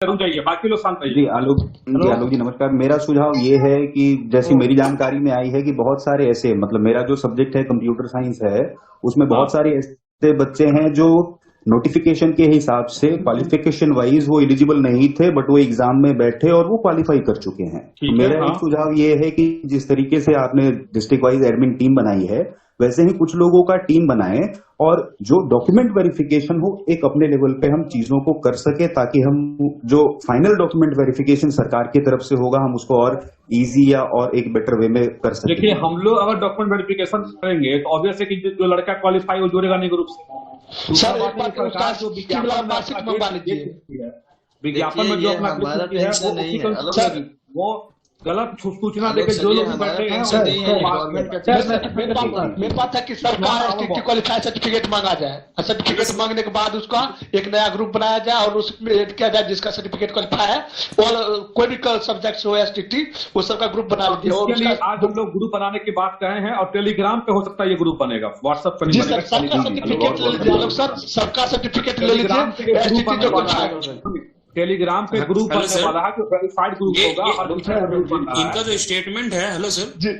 रुक जाइए, बाकी लोग शांत जी रहिए। आलोक जी नमस्कार। मेरा सुझाव ये है कि जैसी मेरी जानकारी में आई है कि बहुत सारे ऐसे, मतलब मेरा जो सब्जेक्ट है कंप्यूटर साइंस है, उसमें हाँ बहुत सारे ऐसे बच्चे हैं जो नोटिफिकेशन के हिसाब से क्वालिफिकेशन वाइज वो एलिजिबल नहीं थे, बट वो एग्जाम में बैठे और वो क्वालिफाई कर चुके हैं। ठीक है। मेरा हाँ एक सुझाव ये है कि जिस तरीके से आपने डिस्ट्रिक्ट वाइज एडमिन टीम बनाई है, वैसे ही कुछ लोगों का टीम बनाएं और जो डॉक्यूमेंट वेरिफिकेशन हो एक अपने लेवल पे हम चीजों को कर सके, ताकि हम जो फाइनल डॉक्यूमेंट वेरिफिकेशन सरकार की तरफ से होगा हम उसको और इजी या और एक बेटर वे में कर सके। देखिए, हम लोग अगर डॉक्यूमेंट वेरिफिकेशन करेंगे तो ऑब्वियस है कि जो लड़का क्वालिफाई वो जुड़ेगा नहीं ग्रुप से। सर एक बात सरकार जो विज्ञापन मंगवा लीजिए, विज्ञापन में जो अपना हमारा है टेंशन वो नहीं उसी है। को वो गलत सूचना देकर जो लोग बैठे हैं मेरे बात है कि सरकार क्वालिफाई सर्टिफिकेट मांगा जाए, सर्टिफिकेट मांगने के बाद उसका एक नया ग्रुप बनाया जाए और उसमें ऐड किया जाए जिसका सर्टिफिकेट क्वालिफाई है, और कोई भी सब्जेक्ट हो एसटीटी वो सबका ग्रुप बना लीजिए। और इसके लिए आज हम लोग ग्रुप बनाने की बात कहे हैं और टेलीग्राम पे हो सकता है ये ग्रुप बनेगा, व्हाट्सएप पे नहीं बनेगा। सबका सर्टिफिकेट ले लीजिए लोग, सर सबका सर्टिफिकेट ले लीजिए, एसटीटी जो कुछ टेलीग्राम पे ग्रुप बनने वाला है, वेरीफाइड ग्रुप होगा और इनका जो स्टेटमेंट है, हेलो सर जी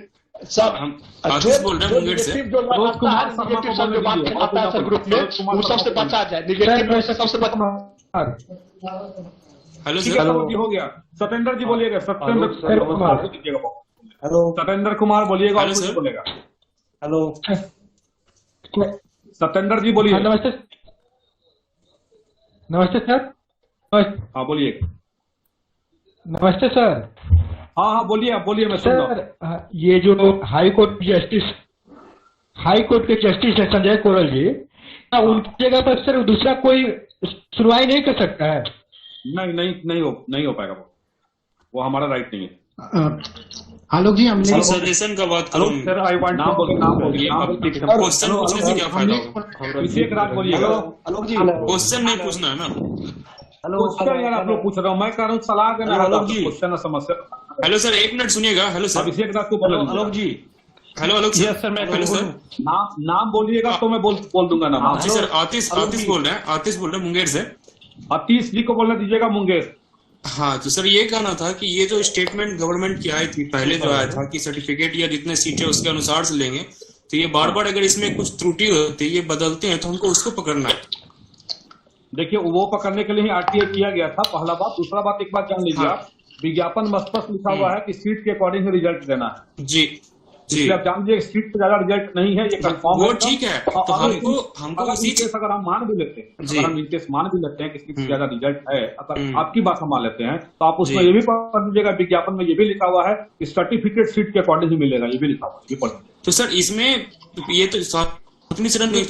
सर, हम आशीष बोल रहे हैं मुंगेर से। जो लगाता है निगेटिव सब जो बात फैलाता है सर ग्रुप में, वो सबसे बचा जाए, निगेटिव में से सबसे बचा। हेलो ठीक सर, है, हो गया। सत्येंद्र जी बोलिएगा, सत्येंद्र कुमार, हेलो सत्येंद्र कुमार बोलिएगा, हेलो सर। बोलेगा। हेलो सत्येंद्र जी बोलिए। नमस्ते नमस्ते सर। हाँ बोलिए। नमस्ते सर। हाँ हाँ बोलिए, आप बोलिए, मैं सुन रहा हूँ। सर ये जो हाई कोर्ट के जस्टिस है संजय कोरल जी, क्या उनकी जगह पर सर दूसरा कोई सुनवाई नहीं कर सकता है? नहीं हो पाएगा वो हमारा राइट नहीं है। आलोक जी हमने सजेशन का बात करो सर, आई वांट नाम बोलिए। क्वेश्चन पूछने से क्या फायदा होगा? अभिषेक राज बोलिएगा। आलोक जी क्वेश्चन नहीं पूछना है ना। क्वेश्चन यार आप लोग पूछ रहे हो, मैं कह रहा हूँ सलाह देना है। आलोक जी। क्वेश्चन समस्या। हेलो सर, एक मिनट सुनिएगा। हेलो सर, अभिषेक राज को बोलो। आलोक जी हेलो आलोक सर। सर मैं हेलो सर, नाम बोलिएगा तो मैं बोल दूंगा नाम। जी सर, आतिश बोल रहे हैं, आतिश बोल रहे हैं मुंगेर से। आतिश जी को बोलने दीजिएगा, मुंगेर। हाँ तो सर ये कहना था कि ये जो स्टेटमेंट गवर्नमेंट की आई थी पहले, जो आया था कि सर्टिफिकेट या जितने सीटें उसके अनुसार से लेंगे, तो ये बार बार अगर इसमें कुछ त्रुटि होती है, ये बदलते हैं, तो हमको उसको पकड़ना है। देखिए, वो पकड़ने के लिए ही आरटीआई किया गया था, पहला बात। दूसरा बात, एक बात जान लीजिए हाँ। आप, विज्ञापन में स्पष्ट लिखा हुआ है कि सीट के अकॉर्डिंग ही रिजल्ट देना है। जी जी, इसलिए आप जान लीजिए सीट से ज्यादा रिजल्ट नहीं है, ये कंफर्म वो ठीक है। तो हमको इसी अगर हम मान भी लेते हैं, जी। अगर हम इनकेस मान भी लेते हैं कि सीट से ज्यादा रिजल्ट है, अगर हम्म। आपकी बात हम मान लेते हैं, तो आप उसमें जी। ये भी पढ़ लीजिएगा, विज्ञापन में ये भी लिखा हुआ है कि सर्टिफिकेट सीट के अकॉर्डिंग ही मिलेगा, ये भी लिखा हुआ है, ये पढ़ लीजिए। तो सर इसमें ये तो सातवीं चरण में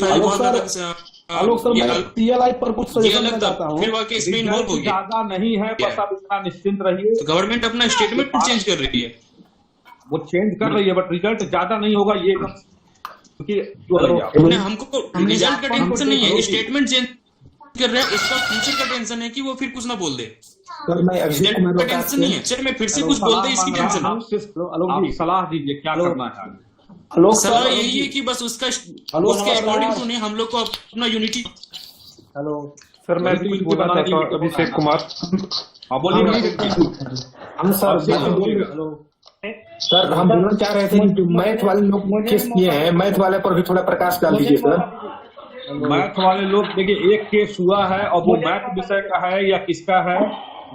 आलोक सर मैं पीएलआई पर कुछ ये सजेशन अलग देना था, चाहता हूँ। फिर वाकई इसमें इन्वॉल्व हो गया। ज्यादा नहीं है, बस आप इतना निश्चिंत रहिए। तो गवर्नमेंट अपना स्टेटमेंट चेंज कर रही है, वो चेंज कर रही है, बट रिजल्ट ज्यादा नहीं होगा, ये क्योंकि हमको रिजल्ट का टेंशन नहीं है, स्टेटमेंट चेंज कर रहे हैं, उसका फ्यूचर का टेंशन है कि वो फिर कुछ ना बोल दे। सर मैं रिजल्ट का टेंशन नहीं है सर, मैं फिर से कुछ बोल दे इसकी टेंशन। आप सलाह दीजिए क्या करना है। आलोक सलाह सर यही है कि बस उसके सर, अकॉर्डिंग सुने, हम लोग को अपना यूनिटी। हेलो सर मैं भी बोलना चाहता हूँ, अभिषेक कुमार। हाँ बोलिए। हम सर हम बोलना चाह रहे थे कि जो मैथ वाले लोग केस किए हैं, मैथ वाले पर भी थोड़ा प्रकाश डाल दीजिए सर। मैथ वाले लोग, देखिए एक केस हुआ है और वो मैथ विषय का है या किसका है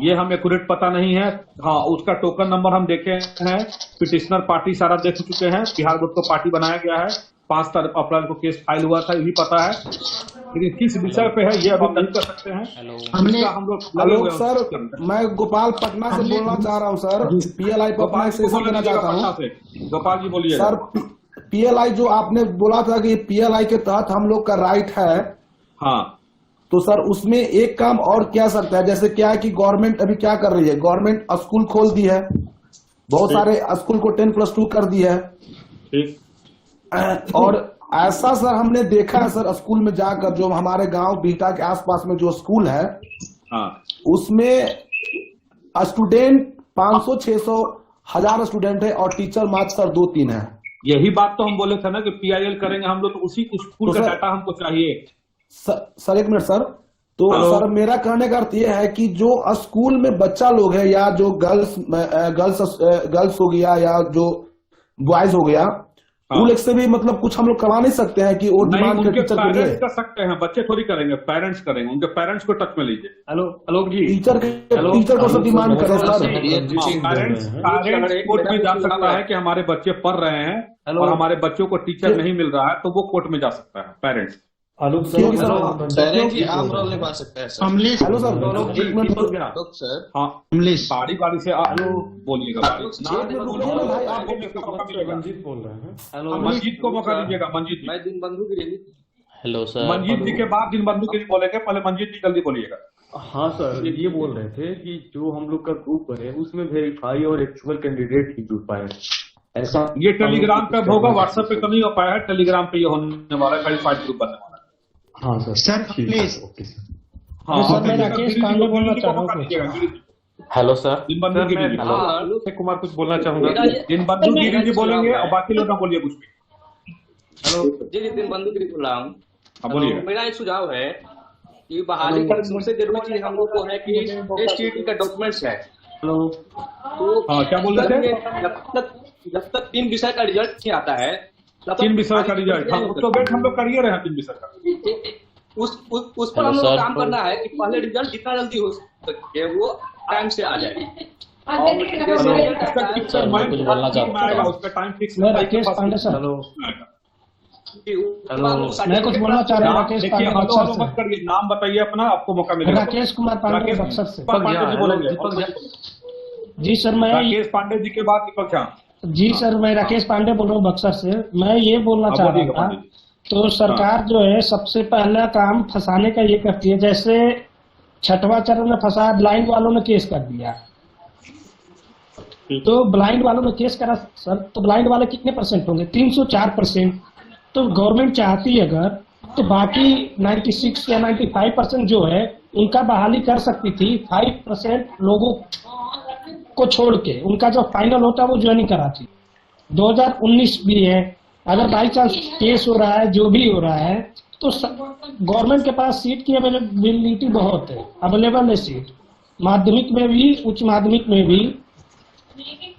ये हमें एक्यूरेट पता नहीं है। हाँ, उसका टोकन नंबर हम देखे हैं, पिटिशनर पार्टी सारा देख चुके हैं, बिहार बोर्ड को पार्टी बनाया गया है, 5 अप्रैल को केस फाइल हुआ था, ये भी पता है, लेकिन किस विषय पे है ये अभी नहीं कर सकते हैं। हमने हम लोग आलोक सर मैं गोपाल पटना से बोलना चाह रहा हूँ सर, पीएलआई पटना से देना चाहता हूँ। गोपाल जी बोलिए सर। पीएलआई जो आपने बोला था कि पीएलआई के तहत हम लोग का राइट है, हाँ, तो सर उसमें एक काम और क्या सकता है, जैसे क्या है कि गवर्नमेंट अभी क्या कर रही है, गवर्नमेंट स्कूल खोल दी है, बहुत सारे स्कूल को 10+2 कर दी है। ठीक। और ऐसा सर हमने देखा है सर, स्कूल में जाकर जो हमारे गांव बिहटा के आसपास में जो स्कूल है, हाँ, उसमें स्टूडेंट 500, 600, 1000 स्टूडेंट है और टीचर मात्र सर 2-3 है। यही बात तो हम बोले थे ना कि पीआईएल करेंगे हम लोग, तो उसी स्कूल का डाटा हमको चाहिए। सर एक मिनट सर, तो सर मेरा कहने का अर्थ यह है कि जो स्कूल में बच्चा लोग है या जो गर्ल्स हो गया या जो बॉयज हो गया, वो लोग से भी मतलब कुछ हम लोग करवा नहीं सकते हैं कि वो डिमांड उनके टीचर के लिए पेरेंट्स कर सकते हैं, बच्चे थोड़ी करेंगे, पेरेंट्स करेंगे, उनके पेरेंट्स को टच में लीजिए। हेलो आलोक जी, टीचर को सब डिमांड करें सर। पेरेंट्स कोर्ट में जा सकता है कि हमारे बच्चे पढ़ रहे हैं और हमारे बच्चों को टीचर नहीं मिल रहा है, तो वो कोर्ट में जा सकता है पेरेंट्स। आलोक सर आप रोल निभा सकते हैं सर। हेलो सर, सर हाँ बारी बारी से बोलिएगा, मंजीत बोल रहे हैं। मंजीत को मौका दीजिएगा। मंजीत जी, मैं दिन बंधु गिरी। Hello sir. मंजीत जी के बाद दिन बंधु गिरी बोलेंगे, पहले मंजीत जी जल्दी बोलिएगा। हाँ सर, ये बोल रहे थे कि जो हम लोग का ग्रुप है उसमें वेरीफाई और एक्चुअल कैंडिडेट ही जुड़ पाए, ऐसा ये टेलीग्राम पे होगा, व्हाट्सएप पे तो नहीं हो पाया है, टेलीग्राम पे ये होने वाला है, वेरीफाइड ग्रुप बनने वाला है। हाँ सर प्लीज। हाँ सर मैं राकेश पांडे बोलना चाह रहा हूँ। Hello sir. दिन बंधु गिरी जी, अक्षय कुमार कुछ बोलना चाहूंगा। दिन बंधु गिरी जी बोलेंगे और बाकी लोग ना बोलिए कुछ भी। हेलो जी, दिन बंधु गिरी बोल रहा हूँ। बोलिए। मेरा एक सुझाव है कि बहाली की सबसे जरूरी चीज हम लोग को है कि STT का डॉक्यूमेंट्स है। हेलो तो हाँ क्या बोल रहे थे? जब तक 3 विषय का रिजल्ट नहीं आता है, 3 विषय का रिजल्ट, तो वेट हम लोग करिए रहे हैं 3 विषय का। उस पर हम लोग को काम करना है कि पहले रिजल्ट जितना जल्दी हो सके वो टाइम से आ जाए। उसका टाइम फिक्स मैं राकेश पांडे सर। हेलो मैं कुछ बोलना चाह रहा हूँ। राकेश पांडे बक्सर से। मत करिए, नाम बताइए अपना, आपको मौका मिलेगा। राकेश कुमार पांडे बक्सर से। पांडे जी बोलेंगे। जी सर मैं राकेश पांडे जी के बाद दीपक झा। जी सर मैं राकेश पांडे बोल रहा हूँ बक्सर से। मैं ये बोलना चाह रहा था, तो सरकार जो है सबसे पहला काम फंसाने का ये करती है, जैसे 6वां चरण में फंसा, ब्लाइंड वालों ने केस कर दिया, तो ब्लाइंड वालों ने केस करा सर, तो ब्लाइंड वाले कितने परसेंट होंगे? 304%। तो गवर्नमेंट चाहती है अगर, तो बाकी 96 या 95% जो है उनका बहाली कर सकती थी, 5% लोगों को छोड़ के उनका जो फाइनल होता है वो ज्वाइनिंग कराती। 2019 भी है, अगर बाई चांस केस हो रहा है, जो भी हो रहा है, तो गवर्नमेंट के पास सीट की अवेलेबिलिटी बहुत है, अवेलेबल है सीट, माध्यमिक में भी, उच्च माध्यमिक में भी।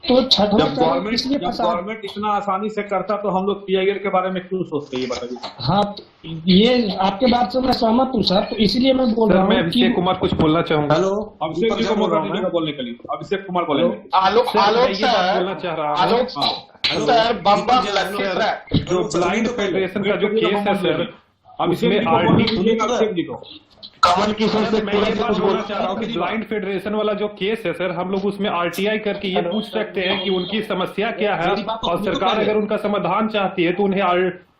तो जब गवर्नमेंट इतना आसानी से करता तो हम लोग PIL के बारे में क्यों सोचते, ये बताइए। हाँ ये आपके बात से मैं सहमत हूँ सर, तो इसीलिए मैं बोल रहा हूँ। मैं अभिषेक कुमार कुछ बोलना चाहूंगा। हेलो अभिषेक जी को मौका दीजिएगा बोलने के लिए। अभिषेक कुमार बोलेंगे। आलोक बोलना चाह रहा हूँ। आलोक सर, जो ब्लाइंड फेडरेशन का जो केस है सर, अब इसमें कमल किशोर से मैं ये बात बोलना चाह रहा हूँ कि ब्लाइंड फेडरेशन वाला जो केस है सर, हम लोग उसमें RTI करके ये पूछ सकते हैं कि उनकी समस्या क्या है, और सरकार अगर उनका समाधान चाहती है तो उन्हें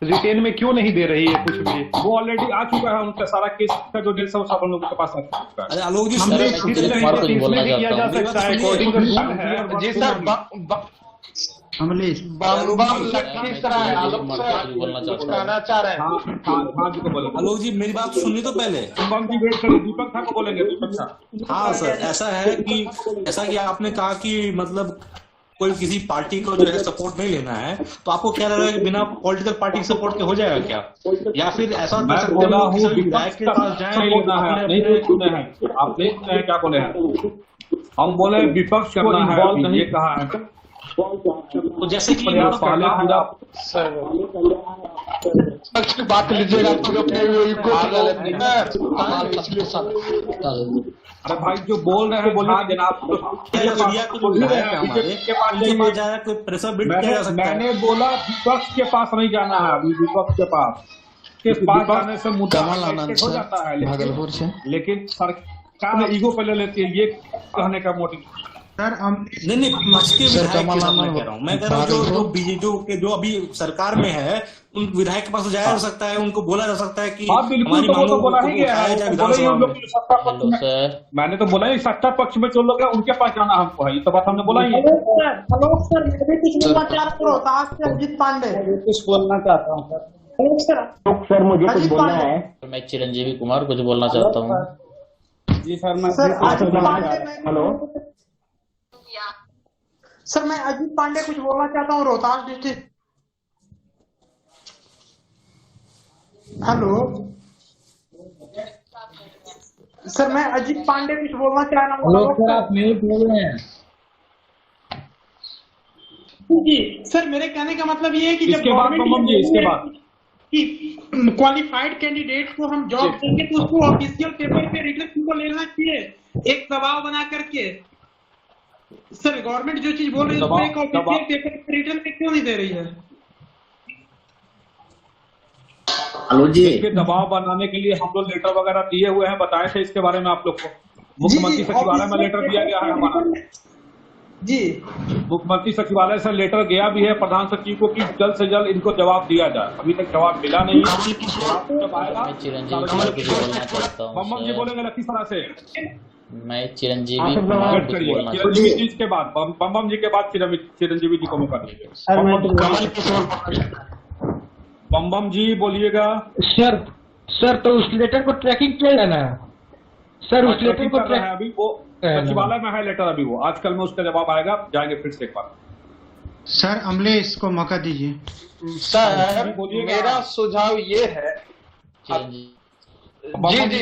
रिटेन में क्यों नहीं दे रही है कुछ भी। वो ऑलरेडी आ चुका है, उनका सारा केस का जो डिटेल्स है वो सब हम लोग के पास आ चुका है। आलोक जी किया जा सकता है according to G sir. Kamlesh Lakhisarai Alok sir कहना चाह रहे हैं। आलोक जी मेरी बात सुनिए तो पहले। वेट करिए, दीपक था को बोलेंगे। दीपक था। हाँ सर, ऐसा है कि ऐसा कि आपने कहा कि मतलब कोई किसी पार्टी को जो है सपोर्ट नहीं लेना है, तो आपको क्या लग रहा है कि बिना पॉलिटिकल पार्टी के सपोर्ट के हो जाएगा क्या, या फिर ऐसा कर सकते हैं कि सभी विधायक के पास जाएं? नहीं सुने हैं आप, नहीं सुने हैं क्या बोले हैं? हम बोले विपक्ष को इन्वॉल्व नहीं कहा है, तो जैसे कि पहले पूरा पक्ष की बात लीजिएगा। अरे भाई जो बोल रहे हैं बोलिए जनाब। कोई प्रेशर बिल्ड किया जा सकता है। मैंने बोला विपक्ष के पास नहीं जाना है, अभी विपक्ष के पास जाने से मुद्दा हो जाता है, लेकिन सरकार ईगो पे ले लेती है, ये कहने का मोटिव सर हम नहीं पक्ष के विधायक के सामने कह रहा हूँ मैं, कह रहा हूँ जो अभी सरकार में है उन विधायक के पास जाया जा सकता है, उनको बोला जा सकता है कि बिल्कुल तो बोला ही गया है। मैंने तो बोला ही सत्ता पक्ष में जो लोग हैं उनके पास जाना हमको है, ये तो बात हमने बोला ही है। हेलो सर, मैं भी कुछ बोलना चाह रहा हूँ। रोहतास से अजीत पांडे कुछ बोलना चाहता हूँ सर। सर मुझे कुछ बोलना है। मैं चिरंजीवी कुमार कुछ बोलना चाहता हूँ। जी सर मैं हेलो सर, मैं अजीत पांडे कुछ बोलना चाहता हूँ, रोहतास डिस्ट्रिक्ट। हेलो सर मैं अजीत पांडे कुछ बोलना चाह रहा हूँ। सर आप म्यूट बोल रहे हैं। जी सर, मेरे कहने का मतलब ये है कि जब इसके बाद कि क्वालिफाइड कैंडिडेट को हम जॉब देंगे तो उसको ऑफिशियल पेपर पे रिटर्न को लेना चाहिए, एक दबाव बना करके। सर गवर्नमेंट जो चीज बोल रही है उसको एक ऑफिशियल पेपर पे रिटर्न पे क्यों नहीं दे रही है? हेलो जी, इसके दबाव बनाने के लिए हम लोग लेटर वगैरह दिए हुए हैं, बताए थे इसके बारे में आप लोग को। मुख्यमंत्री सचिवालय में लेटर दिया गया है हमारा जी। मुख्यमंत्री सचिवालय से लेटर गया भी है प्रधान सचिव को कि जल्द से जल्द इनको जवाब दिया जाए। अभी तक जवाब मिला नहीं। जब आएगा मोहम्मद जी बोलेंगे लखीसराय से। मैं चिरंजीवी कुमार कुछ बोलना चाहता हूं। चिरंजीवी जी के बाद बम जी के बाद चिरंजीवी जी को मौका दीजिए। बम जी बोलिएगा। सर तो उस लेटर को ट्रैकिंग किया जाना है सर। उस लेटर को अभी वो सचिवालय में है लेटर, अभी वो आजकल में उसका जवाब आएगा, जाएंगे फिर से एक बार। सर अमलेश को मौका दीजिए। सर मेरा सुझाव ये है, जी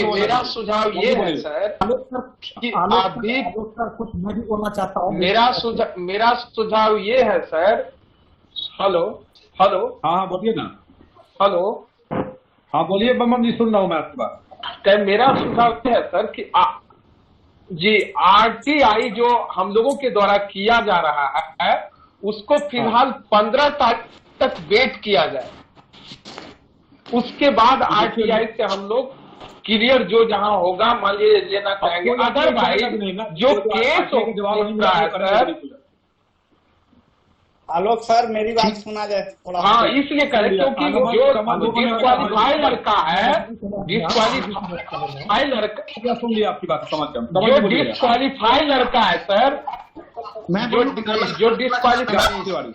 मेरा सुझाव ये है सर कि अभी कुछ मैं भी बोलना चाहता हूँ। मेरा सुझाव ये है सर। हेलो हाँ बोलिए ना। हेलो हाँ बोलिए बम जी, सुन रहा हूँ मैं आपकी बात। मेरा सुझाव ये है सर कि जी आरटीआई जो हम लोगों के द्वारा किया जा रहा है उसको फिलहाल 15 तारीख तक वेट किया जाए। उसके बाद आरटीआई से हम लोग क्लियर जो जहां होगा मान लीजिए लेना चाहेंगे। अदरवाइज जो केस होगा सर। आलोक सर मेरी बात सुना जाए थोड़ा। हाँ इसलिए करें क्योंकि जो डिस्क्वालीफाई लड़का है, डिस्क्वालीफाई लड़का, सुन लिया आपकी बात, समझ जो डिस्क्वालीफाई लड़का है सर, जो डिस्क्वालीफाई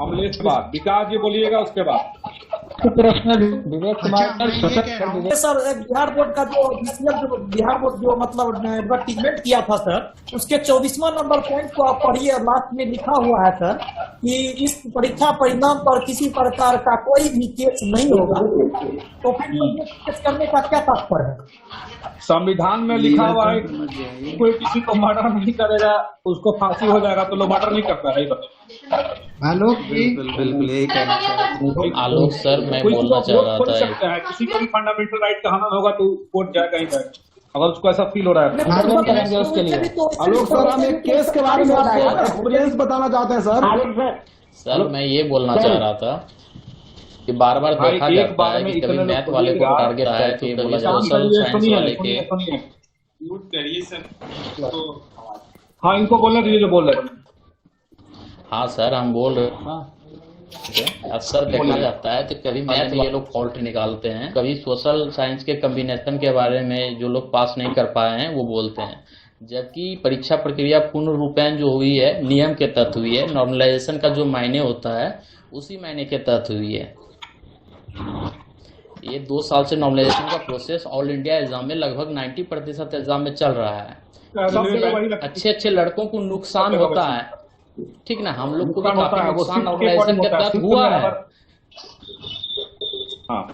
अमलेश बात विकास जी बोलिएगा उसके बाद विवेक कुमार। सर बिहार बोर्ड का जो बिहार बोर्ड जो मतलब एडवर्टीजमेंट किया था सर, उसके 24वां नंबर पॉइंट को आप पढ़िए। लास्ट में लिखा हुआ है सर कि इस परीक्षा परिणाम पर किसी प्रकार का कोई भी केस नहीं होगा। तो फिर ये केस करने का क्या तात्पर्य है? संविधान में लिखा हुआ है कोई किसी को मर्डर नहीं करेगा, उसको फांसी हो जाएगा, तो लोग मर्डर नहीं करता है। आलोक बिल्कुल यही कहना चाह रहा। आलोक सर मैं बोलना चाह रहा था, किसी को भी फंडामेंटल राइट का हनन होगा तो कोर्ट जाएगा ही जाएगा, अगर उसको ऐसा फील हो रहा है। करेंगे उसके लिए। आलोक सर हम एक केस के बारे में आपको एक्सपीरियंस बताना चाहते हैं सर। सर मैं ये बोलना चाह रहा था कि बार बार देखा जाता है कि कभी मैथ वाले को टारगेट है तो कभी सोशल साइंस वाले के। हाँ इनको बोलने दीजिए जो बोल रहे हैं। हाँ सर हम बोल रहे हैं। अक्सर देखा जाता है तो कभी मैथ ये लोग फॉल्ट निकालते हैं, कभी सोशल साइंस के कॉम्बिनेशन के बारे में जो लोग पास नहीं कर पाए हैं वो बोलते हैं, जबकि परीक्षा प्रक्रिया पूर्ण रूपेण जो हुई है नियम के तहत हुई है। नॉर्मलाइजेशन का जो मायने होता है उसी मायने के तहत हुई है। ये 2 साल से नॉर्मलाइजेशन का प्रोसेस ऑल इंडिया एग्जाम में लगभग 90% एग्जाम में चल रहा है। अच्छे लड़कों को नुकसान होता है, ठीक ना, हम लोग को भी काफी नुकसान नॉर्मलाइजेशन के तहत हुआ है।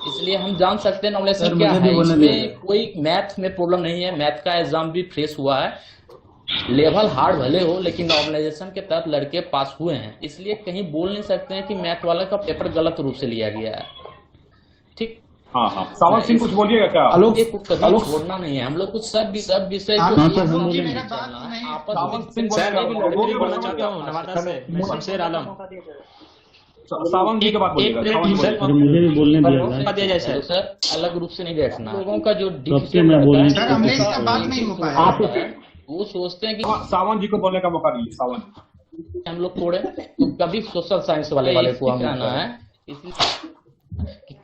इसलिए हम जान सकते हैं नॉर्मलाइजेशन क्या है। इसमें कोई मैथ में प्रॉब्लम नहीं है, मैथ का एग्जाम भी फ्रेश हुआ है, लेवल हार्ड भले हो लेकिन नॉर्मलाइजेशन के तहत लड़के पास हुए हैं। इसलिए कहीं बोल नहीं सकते हैं कि मैथ वाला का पेपर गलत रूप से लिया गया है, ठीक। हाँ सावन सिंह कुछ बोलिएगा क्या? आलोक को कभी छोड़ना नहीं है, हम लोग कुछ सब विषय आपस में बोलना चाहता हूँ नवादा से शमशेर आलम। सावन जी के बात बोलिएगा। मुझे भी बोलने दिया जाए सर, अलग रूप से नहीं देखना लोगों का जो वो सोचते हैं कि सावन जी को बोलने का मौका दीजिए। सावन हम लोग थोड़े तो कभी सोशल साइंस वाले को हम आना है।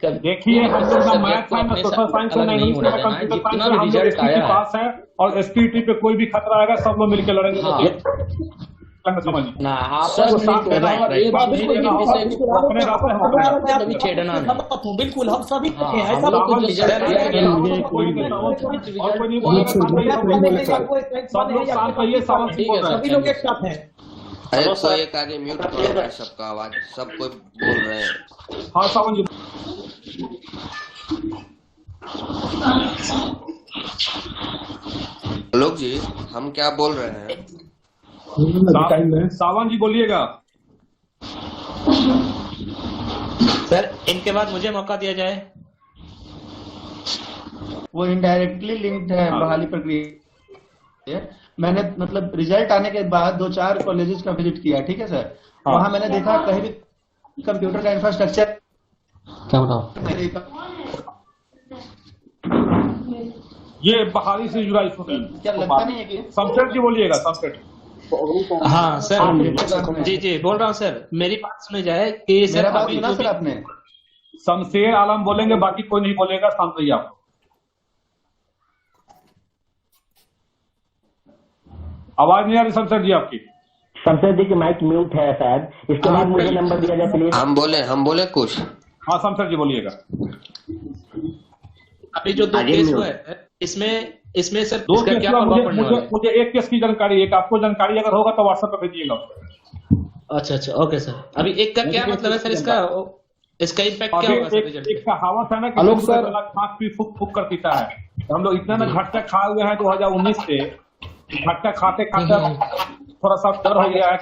देखिए हम लोग ना मैथ है ना सोशल साइंस है ना इंग्लिश है ना कंप्यूटर साइंस है, हम लोग एसपीटी पास है और एसपीटी पे कोई भी खतरा आएगा सब लोग मिलकर लड़ेंगे। समझिए ना बिल्कुल हम सभी सभी लोग एक साथ हैं। एक आगे म्यूट करो सबका आवाज, सब कोई बोल रहे हैं। हाँ सावन जी आलोक जी, हम क्या बोल रहे हैं? सावन जी बोलिएगा। सर इनके बाद मुझे मौका दिया जाए। वो इनडायरेक्टली लिंक्ड है बहाली प्रक्रिया। मैंने मतलब रिजल्ट आने के बाद 2-4 कॉलेजेस का विजिट किया, ठीक है सर। वहां मैंने देखा कहीं भी कंप्यूटर का इंफ्रास्ट्रक्चर क्या बताओ, ये बहाली से जुड़ा इशू है। क्या लगता नहीं है कि शमशेर जी बोलिएगा। शमशेर हाँ सर, जी बोल रहा हूँ सर। मेरी बात सुनी जाए कि मेरा बात सुना सर आपने? शमशेर आलम बोलेंगे, बाकी कोई नहीं बोलेगा। शांत रहिए आप। आवाज नहीं आ रही शमशेर जी आपकी। शमशेर जी की माइक म्यूट है शायद, इसके बाद मुझे नंबर दिया जाए प्लीज। हम बोले कुछ। हाँ शमशेर जी बोलिएगा। अभी जो 2 केस हुआ है इसमें सर 2 केस क्या प्रभाव पड़ने वाला है? मुझे एक केस की जानकारी, एक आपको जानकारी अगर होगा तो व्हाट्सएप पे भेजिएगा। अच्छा ओके सर। अभी एक का क्या मतलब है सर? इसका इम्पैक्ट क्या होगा सर रिजल्ट? एक कहावत है ना कि खांस भी फूक फूक कर पीता है। हम लोग इतना ना घटका खा हुए हैं 2019 से, घटका खाते खाते थोड़ा सा डर हो गया है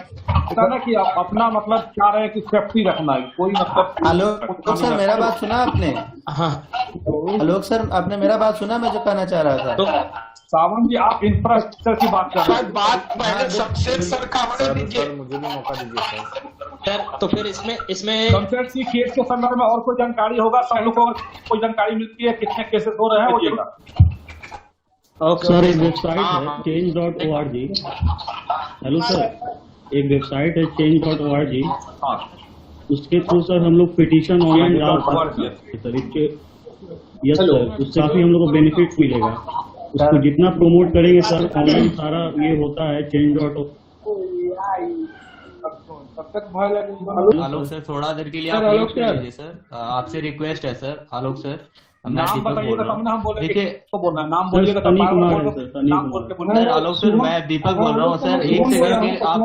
ना कि अपना मतलब क्या रहे कि सेफ्टी रखना है। कोई मतलब आलोक सर मेरा बात सुना आपने? हाँ आलोक सर आपने मेरा बात सुना? मैं जो कहना चाह रहा था तो सावन जी आप इंफ्रास्ट्रक्चर की बात कर रहे हैं। बात पहले शमशेर सर का होने दीजिए। मुझे भी मौका दीजिए सर। तो फिर इसमें शमशेर जी केस के संदर्भ में और कोई जानकारी होगा? सब लोग को कोई जानकारी मिलती है कितने केसेस हो रहे हैं बोलिएगा। सर एक वेबसाइट है change.org। हेलो सर, एक वेबसाइट है change.org। उसके थ्रू सर हम लोग पिटीशन ऑनलाइन डाल सकते हैं सर। इसके यस सर, उससे काफी हम लोग को बेनिफिट मिलेगा। उसको जितना प्रमोट करेंगे सर, ऑनलाइन सारा ये होता है change.org। आलोक सर थोड़ा देर के लिए आप म्यूट कर लीजिए सर। आपसे रिक्वेस्ट है सर। आलोक सर मैं दीपक बोल रहा हूँ। देखिए नाम बोलिएगा तो सर। आलोक सर मैं दीपक बोल रहा हूँ सर। 1 सेकंड के आप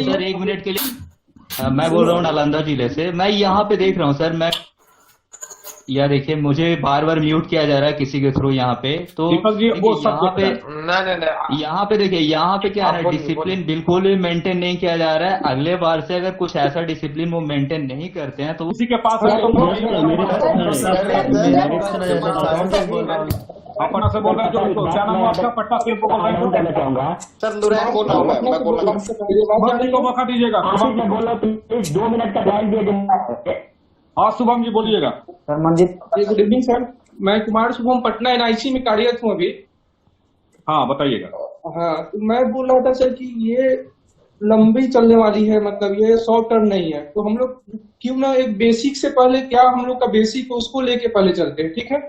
सर 1 मिनट के लिए मैं बोल रहा हूँ नालंदा जिले से। मैं यहाँ पे देख रहा हूँ सर, मैं या देखिए मुझे बार बार म्यूट किया जा रहा है किसी के थ्रू यहाँ पे। तो यहाँ पे देखिए यहाँ पे क्या है, डिसिप्लिन बिल्कुल भी मेंटेन नहीं किया जा रहा है। अगले बार से अगर कुछ ऐसा डिसिप्लिन वो मेंटेन नहीं करते हैं तो उसी के पास अपना से बोल रहे हैं जो क्या नाम है आपका? पट्टा से बोल रहे हैं सर। नुरैन बोल रहा हूँ मैं को मौका दीजिएगा। 2 मिनट का टाइम दिया जाए। हाँ शुभम जी बोलिएगा। Sir Manjit good evening sir, मैं कुमार शुभम पटना NIC में कार्यरत हूँ अभी। हाँ बताइएगा। हाँ तो मैं बोल रहा था सर कि ये लंबी चलने वाली है, मतलब ये शॉर्ट टर्म नहीं है। तो हम लोग क्यों ना एक बेसिक से पहले, क्या हम लोग का बेसिक है उसको लेके पहले चलते हैं, ठीक है?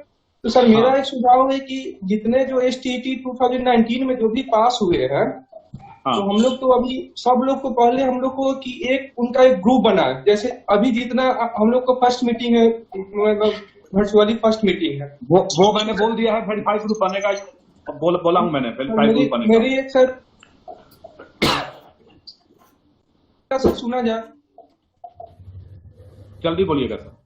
तो सर मेरा एक सुझाव है कि जितने जो STT 2019 में जो भी पास हुए हैं, तो हम लोग तो अभी सब लोग को पहले हम लोग को कि एक उनका एक ग्रुप बना है। जैसे अभी जितना हम लोग को फर्स्ट मीटिंग है, वर्चुअली फर्स्ट मीटिंग है, वो मैंने बोल दिया है। वेरीफाई ग्रुप बनेगा, बोला हूँ मैंने वेरीफाई ग्रुप बनेगा। मेरी एक सर सुना जाए, जल्दी बोलिएगा सर।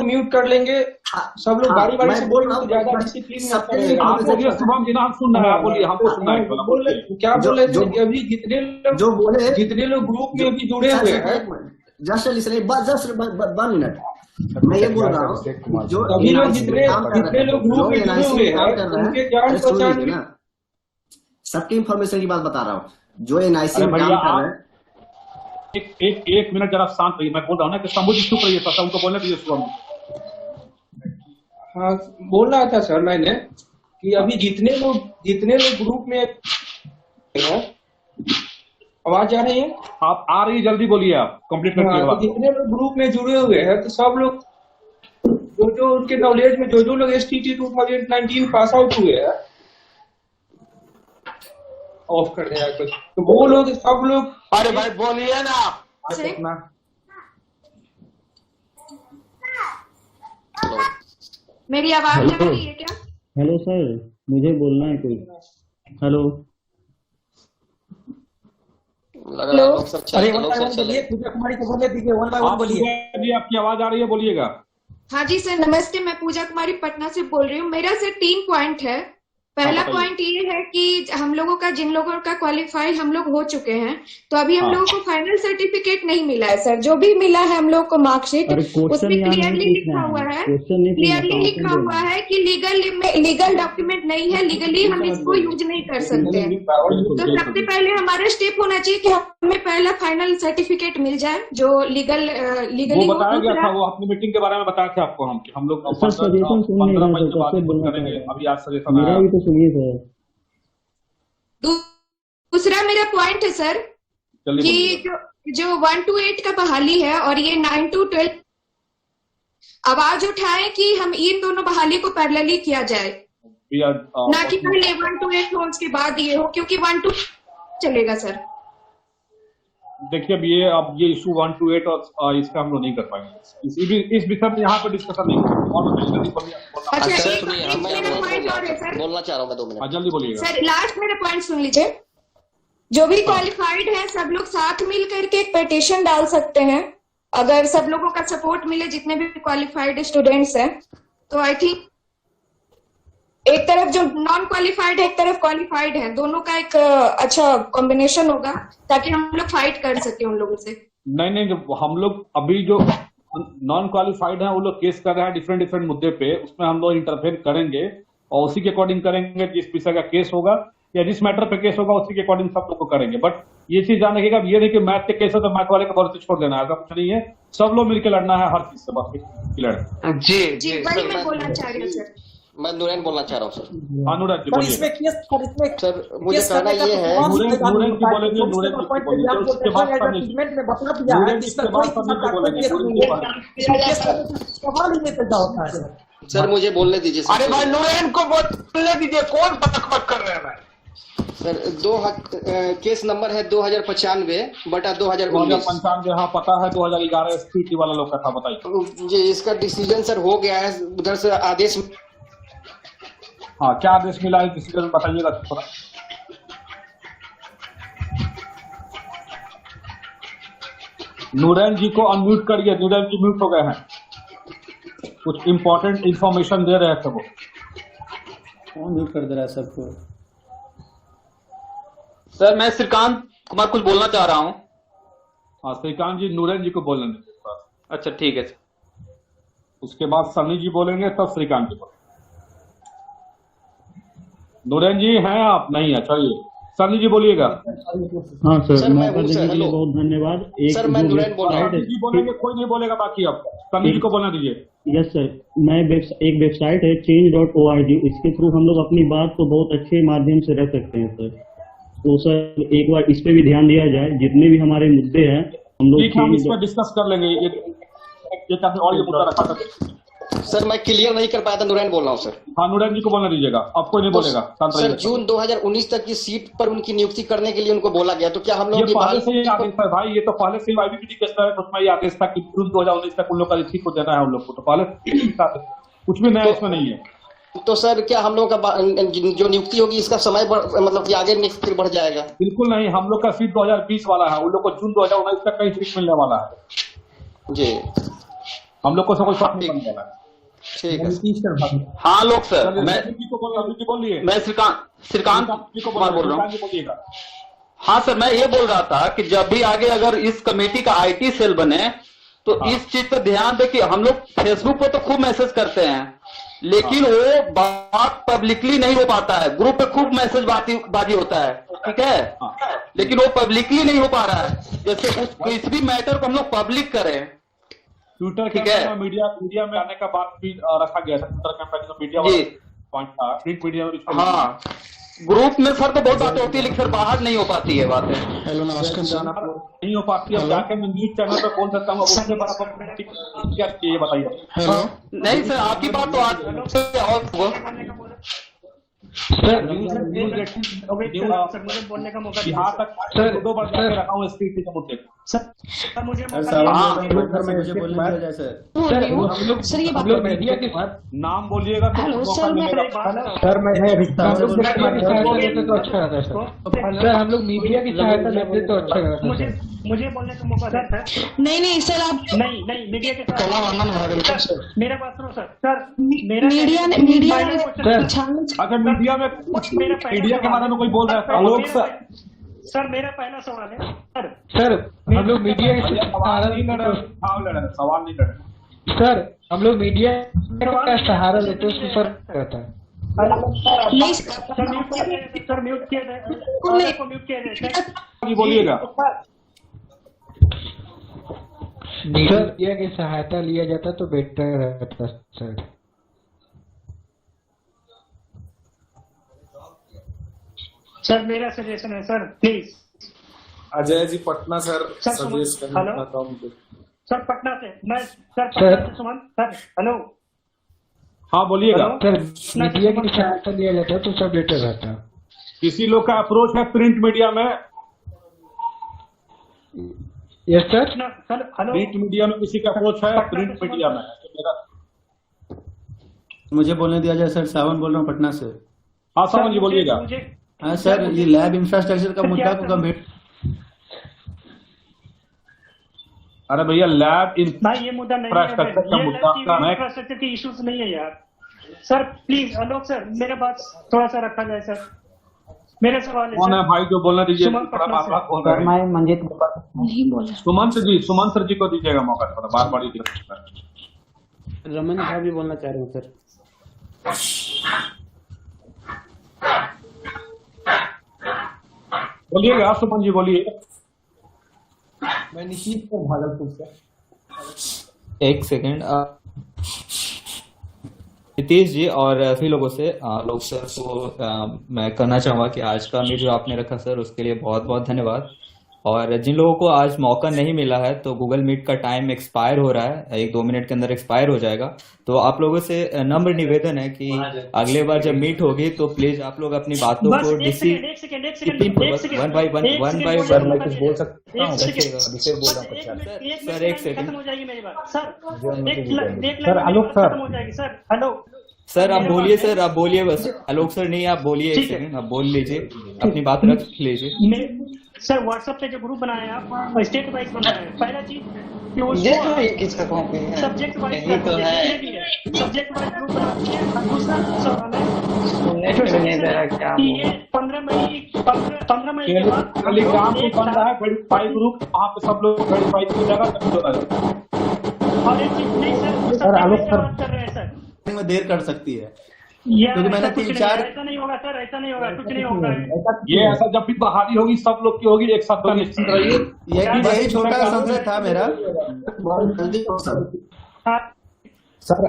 म्यूट कर लेंगे सब लोग बारी बारी से बोल रहे हैं, ज्यादा डिसिप्लिन आप बोलिए शुभम जी, हम सुन रहे हैं, आप बोलिए, हमको सुनना है। क्या बोले अभी जितने लोग ग्रुप में अभी जुड़े हुए हैं, जस्ट 1 मिनट मैं ये बोल रहा हूँ, जो अभी लोग जितने लोग ग्रुप में जुड़े हुए हैं उनके जान पहचान सबकी इंफॉर्मेशन की बात बता रहा हूँ। जो NIC में काम कर रहे हैं, एक मिनट जरा शांत रहिए। मैं बोल रहा हूँ ना कि शंभू जी चुप रहिए, सर उनको बोलने दीजिए शुभम। हाँ बोल रहा था सर मैंने कि अभी जितने लोग ग्रुप में हैं, आवाज आ रही है? आप आ रही है, जल्दी बोलिए, आप कंप्लीट करके। तो जितने लोग ग्रुप में जुड़े हुए हैं तो सब लोग जो उनके नॉलेज में जो लोग STT 2019 पास आउट हुए हैं, ऑफ कर दिया कुछ, तो वो लोग सब लोग। अरे भाई बोलिए ना। मेरी आवाज आ रही है क्या? हेलो सर, मुझे बोलना है कोई। हेलो लग रहा है लोग सब अरे लोग सब चले। पूजा कुमारी को बोलने दीजिए, वन बाय वन बोलिए। जी आपकी आवाज आ रही है, बोलिएगा। हाँ जी सर, नमस्ते। मैं पूजा कुमारी पटना से बोल रही हूँ। मेरा सर 3 पॉइंट है। पहला पॉइंट ये है कि हम लोगों का, जिन लोगों का क्वालिफाई हम लोग हो चुके हैं, तो अभी हम लोगों को फाइनल सर्टिफिकेट नहीं मिला है सर। जो भी मिला है हम लोग को मार्कशीट, उसमें क्लियरली लिखा हुआ है कि लीगल डॉक्यूमेंट नहीं है, लीगली हम इसको यूज नहीं कर सकते। तो सबसे पहले हमारा स्टेप होना चाहिए कि हमें पहला फाइनल सर्टिफिकेट मिल जाए जो लीगली बताया गया था, वो अपनी मीटिंग के बारे में बताया था आपको हम लोग 15 मई के बाद करेंगे। अभी आज सजेशन आया। सुनिए सर, दूसरा मेरा पॉइंट है सर कि जो 1 to 8 का बहाली है और ये 9 to 12 आवाज उठाए कि हम इन दोनों बहाली को पैरेलली किया जाए, ना कि पहले 1 to 8 हो उसके बाद ये हो, क्योंकि 1 to चलेगा सर। देखिए अब ये इशू 1 to 8 और इसका हम लोग नहीं कर पाएंगे। इस विषय में यहाँ पे डिस्कशन नहीं होगा। बोलना चाह रहा हूँ मैं 2 मिनट। जल्दी बोलिएगा सर। लास्ट मेरा पॉइंट सुन लीजिए। जो भी क्वालिफाइड है सब लोग साथ मिल करके एक पिटीशन डाल सकते हैं। अगर सब लोगों का सपोर्ट मिले, जितने भी क्वालिफाइड स्टूडेंट्स हैं, तो आई थिंक एक तरफ जो नॉन क्वालिफाइड है, एक तरफ क्वालिफाइड है, दोनों का एक अच्छा कॉम्बिनेशन होगा ताकि हम लोग फाइट कर सके उन लोगों से। नहीं, जो हम लोग अभी जो नॉन क्वालिफाइड है वो लोग केस कर रहे हैं डिफरेंट मुद्दे पे, उसमें हम लोग इंटरफेयर करेंगे और उसी के अकॉर्डिंग करेंगे। जिस विषय का केस होगा या जिस मैटर पे केस होगा उसी के अकॉर्डिंग सब लोग को करेंगे। बट ये चीज जान रखिएगा, ये नहीं कि मैथ के केस है तो मैथ वाले को भरोसे छोड़ देना है, ऐसा कुछ नहीं है। सब लोग मिलकर लड़ना है हर चीज से, बस लड़। जी वही मैं बोलना चाह रही हूँ सर। मैं नूरैन बोलना चाह रहा हूँ सर। अनुराग जी बोलिए। सर मुझे कहना ये है, नूरैन जी बोलेंगे, नूरैन जी बोलेंगे, उसके बाद सर मुझे बोलने दीजिए। अरे भाई नूरैन को बोलने दीजिए, कौन बकबक कर रहे हैं भाई। सर केस नंबर है 2095/2019। 2095, हाँ पता है। 2011 SPT वाला लोग का था, बताइए जी। इसका डिसीजन सर हो गया है, उधर से आदेश। हाँ, क्या आदेश मिला है डिसीजन बताइएगा थोड़ा। नूरैन जी को अनम्यूट करिए, नूरैन जी म्यूट हो गए हैं। कुछ इम्पोर्टेंट इंफॉर्मेशन दे रहे थे वो। कौन म्यूट कर दे रहा है सबको? सर मैं श्रीकांत कुमार कुछ बोलना चाह रहा हूँ। हाँ श्रीकांत जी, नूरैन जी को बोलने दीजिए। अच्छा ठीक है सर। उसके बाद सनी जी बोलेंगे, तब श्रीकांत जी बोलेंगे। नूरैन जी हैं आप? नहीं है, चलिए सनी जी बोलिएगा। हाँ सर, मौका देने के लिए बहुत धन्यवाद। सर मैं नूरैन बोल रहा हूँ। जी बोलेंगे, कोई नहीं बोलेगा बाकी। आप सनी जी को बोलना दीजिए। यस सर, मैं एक वेबसाइट है change.org, इसके थ्रू हम लोग अपनी बात को बहुत अच्छे माध्यम से रख सकते हैं सर। तो सर एक बार इस पे भी ध्यान दिया जाए, जितने भी हमारे मुद्दे हैं हम लोग इस पर डिस्कस कर लेंगे। एक और ये मुद्दा रखा था सर। मैं क्लियर नहीं कर पाया था, नूरैन बोल रहा हूँ सर। हाँ नूरैन जी को बोलना दीजिएगा, अब कोई नहीं बोलेगा। सर जून 2019 तक की सीट पर उनकी नियुक्ति करने के लिए उनको बोला गया, तो क्या हम लोग पहले से ही आदेश था भाई? ये तो पहले से ही IBPT केस है, उसमें ये आदेश था कि जून 2019 तक उन लोग का ठीक हो देना है उन लोग को। तो पहले कुछ भी नया इसमें नहीं है। तो सर क्या हम लोग का जो नियुक्ति होगी इसका समय मतलब कि आगे फिर बढ़ जाएगा? बिल्कुल नहीं, हम लोग का सीट 2020 वाला है, उन लोग को जून 2019 तक का ही सीट मिलने वाला है जी। हम लोग को सब कुछ फर्क नहीं पड़ने वाला है। ठीक है। हाँ लोग सर, मैं श्रीकांत कुमार बोल रहा हूँ। हाँ सर, मैं ये बोल रहा था कि जब भी आगे अगर इस कमेटी का IT सेल बने तो इस चीज पर ध्यान दे कि हम लोग फेसबुक पे तो खूब मैसेज करते हैं, लेकिन वो बात पब्लिकली नहीं हो पाता है। ग्रुप पे खूब मैसेज बाजी होता है, ठीक है, लेकिन वो पब्लिकली नहीं हो पा रहा है। जैसे किसी भी मैटर को हम लोग पब्लिक करें, ट्विटर के मीडिया में आने का बात भी रखा गया था। ट्विटर कैंपेन में मीडिया वाला पॉइंट था, प्रिंट मीडिया में। हाँ ग्रुप में सर तो बहुत बातें होती है, लेकिन सर बाहर नहीं हो पाती है बातें। हेलो नमस्कार। नहीं हो पाती है, जाके मैं न्यूज चैनल पे बोल सकता हूँ, उससे बड़ा क्या ये बताइए। नहीं सर, आपकी बात तो आज और सर मुझे बोलने का मौका यहाँ तक सर 2 बार जाके रखा हूँ स्पीड के मुद्दे सर मुझे बोलने दिया जाए सर ये बात मीडिया के नाम बोलिएगा हेलो सर सर मैं तो अच्छा रहता है सर हम लोग मीडिया की सहायता लेते तो अच्छा रहता है मुझे बोलने का मौका देता है। नहीं सर आप नहीं मीडिया के साथ मेरा बात सुनो सर मीडिया अगर मीडिया में मीडिया के बारे में कोई बोल रहा है लोग सर मेरा पहला सवाल है सर हम लोग मीडिया के सहारा नहीं कर रहे सवाल नहीं कर रहे सर हम लोग मीडिया का सहारा लेते हैं उसको सर रहता है नहीं सर म्यूट किया जाए बोलिएगा मीडिया की सहायता लिया जाता तो बेटर रहता सर। सर मेरा सजेशन है sir please. Ajay ji Patna sir suggest hello sir Patna से मैं सर पटना से सुमन सर हेलो हाँ बोलिएगा सर मीडिया की सहायता लिया जाता तो सब बेटर रहता। किसी लोग का अप्रोच है प्रिंट मीडिया में यस सर प्रिंट मीडिया में किसी का अप्रोच है प्रिंट मीडिया में मुझे बोलने दिया जाए सर। सावन बोल रहा हूँ पटना से। हाँ सावन जी बोलिएगा। हाँ सर ये लैब इंफ्रास्ट्रक्चर का मुद्दा को गंभीर अरे भैया लैब ये मुद्दा नहीं है इंफ्रास्ट्रक्चर की इश्यूज नहीं है यार। सर प्लीज आलोक सर मेरा बात थोड़ा सा रखा जाए सर। मेरा सवाल है कौन है भाई जो बोलना दीजिए मंजित नहीं बोला सुमन सर जी को दीजिएगा मौका थोड़ा बार बार रमन साहब भी बोलना चाह रहे हैं सर। बोलिएगा सुमन जी बोलिए। मैं निश्चित हूँ भागलपुर से। एक सेकेंड नीतीश जी और सभी लोगों से लोग सर को मैं कहना चाहूँगा कि आज का मीट जो आपने रखा सर उसके लिए बहुत बहुत धन्यवाद। और जिन लोगों को आज मौका नहीं मिला है तो गूगल मीट का टाइम एक्सपायर हो रहा है 1-2 मिनट के अंदर एक्सपायर हो जाएगा। तो आप लोगों से नम्र निवेदन है कि अगले बार जब मीट होगी तो प्लीज आप लोग अपनी बातों को वन बाय वन कुछ बोल सकता हूँ सर। एक सेकंड सर आलोक सर हेलो सर आप बोलिए बस। आलोक सर नहीं आप बोलिए एक सेकंड आप बोल लीजिए अपनी बात रख लीजिए। सर व्हाट्सएप पे जो ग्रुप बनाया आप स्टेट वाइज बनाया है। पहला चीज सब्जेक्ट वाइज ग्रुप बनाते हैं। दूसरा सवाल है ये 15 मई के बाद टेलीग्राम पे बन रहा है वेरीफाई ग्रुप वहाँ पे सब लोग वेरीफाई की जगह और एक चीज नहीं सर आलोक सर बात कर रहे हैं सर में देर कर सकती है क्योंकि मैंने 3-4 ऐसा नहीं होगा सर ऐसा नहीं होगा कुछ नहीं होगा। ये ऐसा जब भी बहाली होगी सब लोग की होगी एक साथ निश्चित रहिए। यही छोटा संशय था मेरा। सर